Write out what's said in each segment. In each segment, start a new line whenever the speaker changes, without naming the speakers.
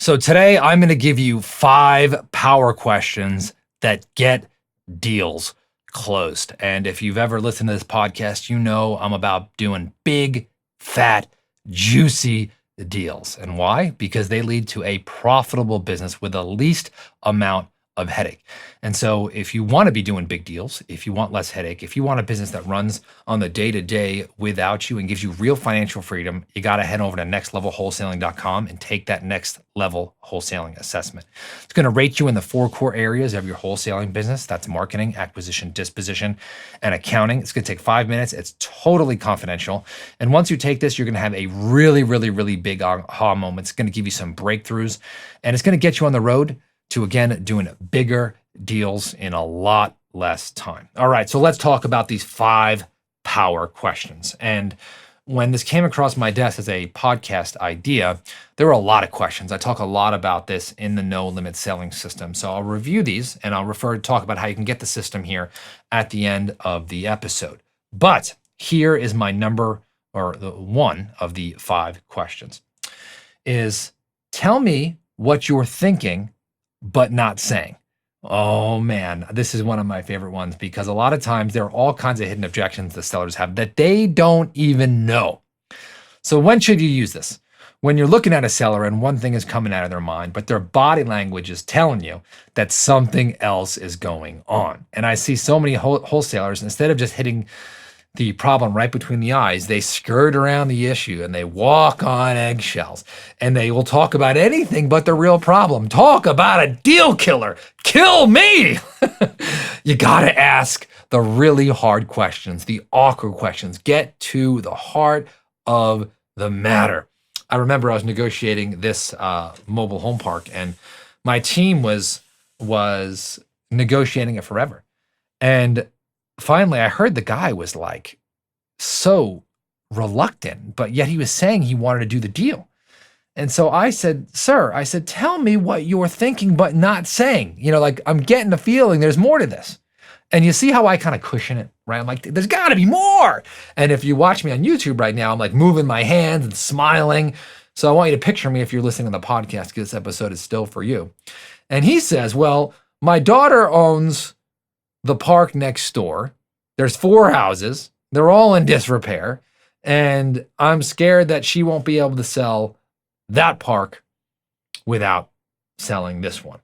So today I'm going to give you 5 power questions that get deals closed. And if you've ever listened to this podcast, you know I'm about doing big, fat, juicy deals. And why? Because they lead to a profitable business with the least amount of headache. And so if you want to be doing big deals, if you want less headache, if you want a business that runs on the day-to-day without you and gives you real financial freedom, you got to head over to nextlevelwholesaling.com and take that next level wholesaling assessment. It's going to rate you in the 4 core areas of your wholesaling business. That's marketing, acquisition, disposition, and accounting. It's going to take 5 minutes. It's totally confidential. And once you take this, you're going to have a really, really, really big aha moment. It's going to give you some breakthroughs, and it's going to get you on the road to, again, doing bigger deals in a lot less time. All right, so let's talk about these 5 power questions. And when this came across my desk as a podcast idea, there were a lot of questions. I talk a lot about this in the No Limit Selling System. So I'll review these and I'll talk about how you can get the system here at the end of the episode. But here is my number, or the one of the 5 questions, is tell me what you're thinking but not saying. Oh man, this is one of my favorite ones, because a lot of times there are all kinds of hidden objections the sellers have that they don't even know. So when should you use this? When you're looking at a seller and one thing is coming out of their mind, but their body language is telling you that something else is going on. And I see so many wholesalers, instead of just hitting the problem right between the eyes, they skirt around the issue and they walk on eggshells, and they will talk about anything but the real problem. Talk about a deal killer. Kill me. You got to ask the really hard questions, the awkward questions. Get to the heart of the matter. I remember I was negotiating this mobile home park, and my team was negotiating it forever. And finally, I heard the guy was like so reluctant, but yet he was saying he wanted to do the deal. And so I said, sir, tell me what you're thinking but not saying. You know, like, I'm getting the feeling there's more to this. And you see how I kind of cushion it, right? I'm like, there's got to be more. And if you watch me on YouTube right now, I'm like moving my hands and smiling. So I want you to picture me if you're listening to the podcast, because this episode is still for you. And he says, well, my daughter owns the park next door. There's 4 houses. They're all in disrepair. And I'm scared that she won't be able to sell that park without selling this one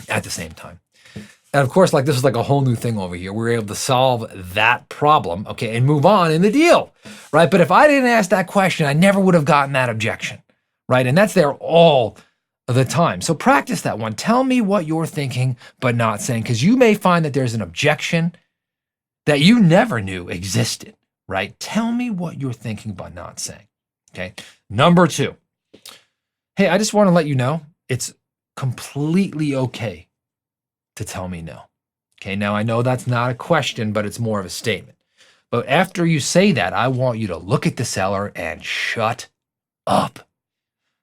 at the same time. And of course, like, this is like a whole new thing over here. We're able to solve that problem, okay, and move on in the deal, right? But if I didn't ask that question, I never would have gotten that objection, right? And that's there all the time. So practice that one. Tell me what you're thinking but not saying, because you may find that there's an objection that you never knew existed, right? Tell me what you're thinking but not saying, okay? Number 2, hey, I just want to let you know it's completely okay to tell me no. Okay, now I know that's not a question, but it's more of a statement. But after you say that, I want you to look at the seller and shut up.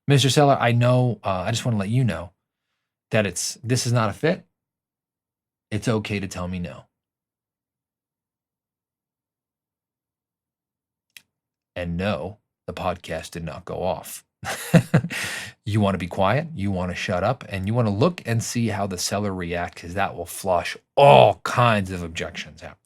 Mr. Seller, I know, I just want to let you know that this is not a fit. It's okay to tell me no. And no, the podcast did not go off. You want to be quiet, you want to shut up, and you want to look and see how the seller reacts, because that will flush all kinds of objections out.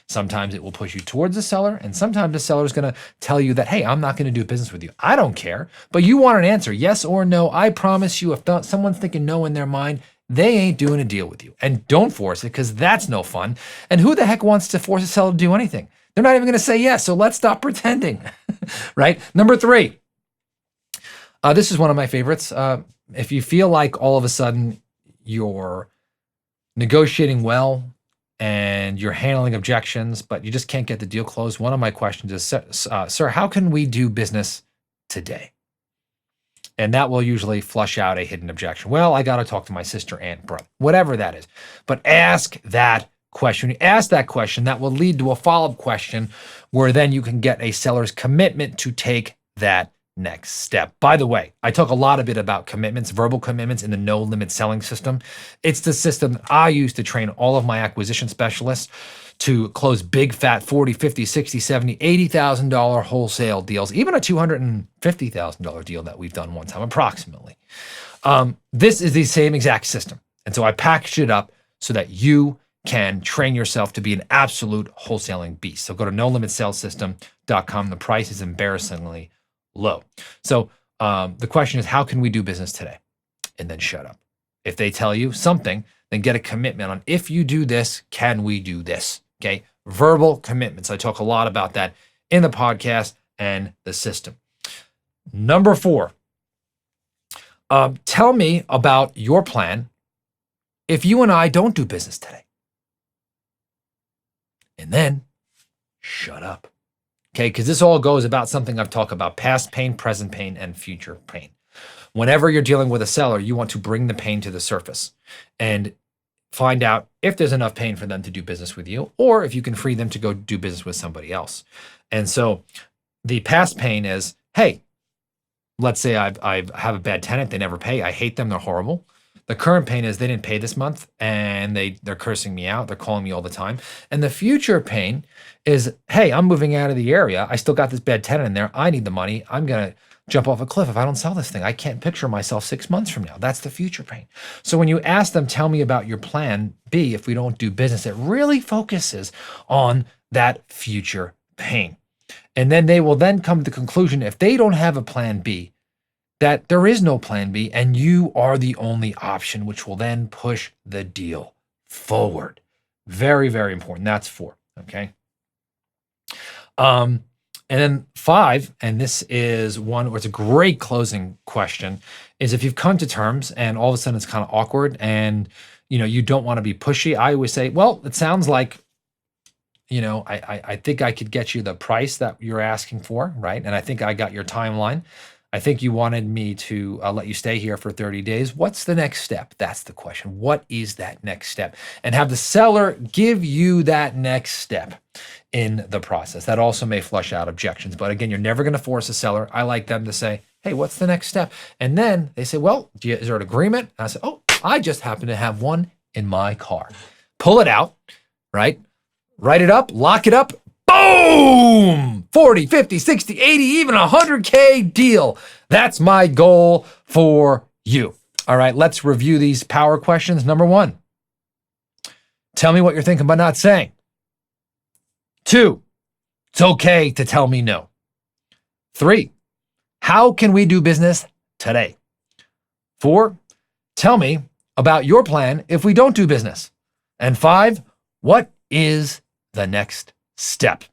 Sometimes it will push you towards the seller, and sometimes the seller is going to tell you that, hey, I'm not going to do business with you. I don't care, but you want an answer, yes or no. I promise you, if someone's thinking no in their mind, they ain't doing a deal with you. And don't force it, because that's no fun. And who the heck wants to force a seller to do anything? They're not even going to say yes, so let's stop pretending, right? Number 3. This is one of my favorites. If you feel like all of a sudden you're negotiating well and you're handling objections, but you just can't get the deal closed, one of my questions is, sir, how can we do business today? And that will usually flush out a hidden objection. Well, I got to talk to my sister, aunt, brother, whatever that is. But ask that question. When you ask that question, that will lead to a follow-up question, where then you can get a seller's commitment to take that next step. By the way, I talk a lot about commitments, verbal commitments, in the No Limit Selling System. It's the system that I use to train all of my acquisition specialists to close big fat $40, $50, $60, $70, $80,000 wholesale deals, even a $250,000 deal that we've done one time approximately. This is the same exact system. And so I packaged it up so that you can train yourself to be an absolute wholesaling beast. So go to nolimitsalessystem.com. The price is embarrassingly low. So the question is, how can we do business today? And then shut up. If they tell you something, then get a commitment on, if you do this, can we do this? Okay. Verbal commitments. I talk a lot about that in the podcast and the system. Number 4, tell me about your plan if you and I don't do business today. And then shut up. Okay, because this all goes about something I've talked about: past pain, present pain, and future pain. Whenever you're dealing with a seller, you want to bring the pain to the surface and find out if there's enough pain for them to do business with you, or if you can free them to go do business with somebody else. And so the past pain is, hey, let's say I have a bad tenant, they never pay, I hate them, they're horrible. The current pain is they didn't pay this month and they're cursing me out, they're calling me all the time. And the future pain is, hey, I'm moving out of the area, I still got this bad tenant in there, I need the money, I'm gonna jump off a cliff if I don't sell this thing. I can't picture myself 6 months from now. That's the future pain. So when you ask them, tell me about your plan B if we don't do business, it really focuses on that future pain. And then they will then come to the conclusion, if they don't have a plan B, that there is no plan B and you are the only option, which will then push the deal forward. Very, very important. That's 4. Okay. And then 5, and this is one where it's a great closing question, is if you've come to terms and all of a sudden it's kind of awkward and you don't want to be pushy, I always say, well, it sounds like, I think I could get you the price that you're asking for, right? And I think I got your timeline. I think you wanted me to let you stay here for 30 days. What's the next step? That's the question. What is that next step? And have the seller give you that next step in the process. That also may flush out objections. But again, you're never going to force a seller. I like them to say, hey, what's the next step? And then they say, well, is there an agreement? And I say, oh, I just happen to have one in my car. Pull it out, right? Write it up, lock it up. Boom! 40, 50, 60, 80, even 100K deal. That's my goal for you. All right, let's review these power questions. Number 1, tell me what you're thinking but not saying. 2, it's okay to tell me no. 3, how can we do business today? 4, tell me about your plan if we don't do business. And 5, what is the next step?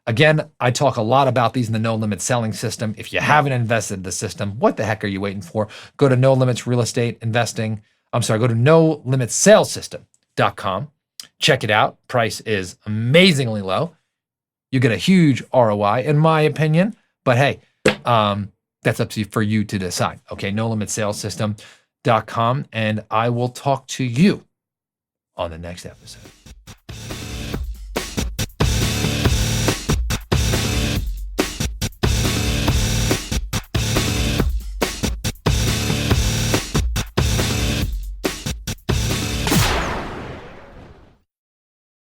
Again, I talk a lot about these in the No Limit Selling System. If you haven't invested in the system, what the heck are you waiting for? Go to No Limits Real Estate Investing. Go to nolimitsalessystem.com. Check it out. Price is amazingly low. You get a huge ROI, in my opinion. But hey, that's up to you, for you to decide. Okay, nolimitsalessystem.com. And I will talk to you on the next episode.